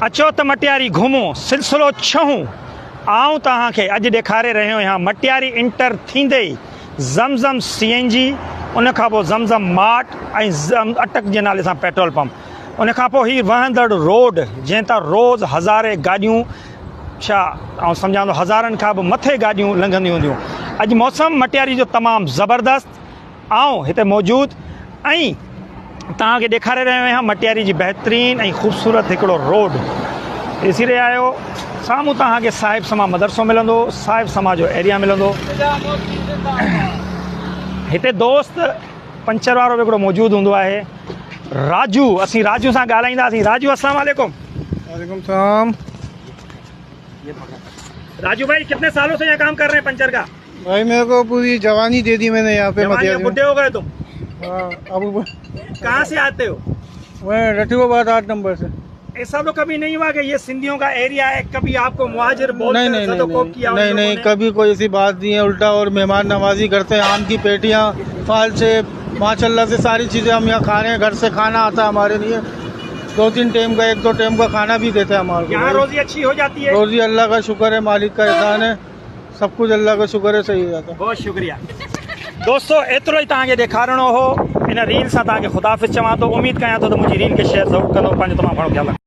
अचो त मटियारी घुमो सिलसिलो छहूं आऊं तव्हांखे अॼु ॾेखारे रहियो आहियां मटियारी इंटर थींदे ई ज़मज़म CNG, उन खां पोइ ज़मज़म मार्ट ऐं अटक जे नाले सां पेट्रोल पंप। उन खां पोइ हीअ वहंदड़ रोड जंहिं तां रोज़ हज़ारे गाॾियूं छा ऐं सम्झां थो हज़ारनि खां बि मथे गाॾियूं लंघंदियूं हूंदियूं। अॼु मौसम मटियारी जो तमामु ज़बरदस्त आऊं हिते मौजूदु ऐं तव्हांखे ॾेखारे रहियो आहियां मटियारी जी बहितरीन ऐं ख़ूबसूरत हिकिड़ो रोड। ॾिसी रहिया आहियो साम्हूं तव्हांखे साहिब समा मदरसो मिलंदो, साहिब समा जो एरिया मिलंदो। हिते दोस्त पंचर वारो हिकिड़ो मौजूदु हूंदो आहे राजू। असीं राजू सां ॻाल्हाईंदासीं। राजू अस्सलाम वालेकुम। वालेकुम सलाम। राजू भाई कितने सालों से यहाँ काम कर रहे हैं पंचर का? भाई मेरे को पूरी जवानी दे दी मैंने यहाँ पे। बुढ़े हो गए तुम? अब कहाँ से आते हो? मैं रटीबाबाद 8 नंबर से। ऐसा तो कभी नहीं हुआ कि ये सिंधियों का एरिया है, कभी आपको मुहाजिर बोलते नहीं नहीं नहीं नहीं कभी कोई ऐसी बात नहीं है, उल्टा और मेहमान नवाजी करते हैं। आम की पेटियाँ, फाल से माशाल्लाह से सारी चीज़ें हम यहाँ खा रहे हैं। घर से खाना आता है हमारे लिए, 2-3 टाइम का 1-2 टाइम का खाना भी देते हैं हमारे को। यहाँ रोजी अच्छी हो जाती है? रोजी अल्लाह का शुक्र है, मालिक का एहसान है, सब कुछ अल्लाह का शुक्र है, सही हो जाता है। बहुत शुक्रिया दोस्तों। एतिरो ई तव्हांखे ॾेखारिणो हो इन रील सां। तव्हांखे ख़ुदाफ़िज़ चवां थो। उमेदु कयां थो त मुंहिंजी रील खे शेयर ज़रूरु कंदो। पंहिंजो तमामु घणो ख्यालु रखो।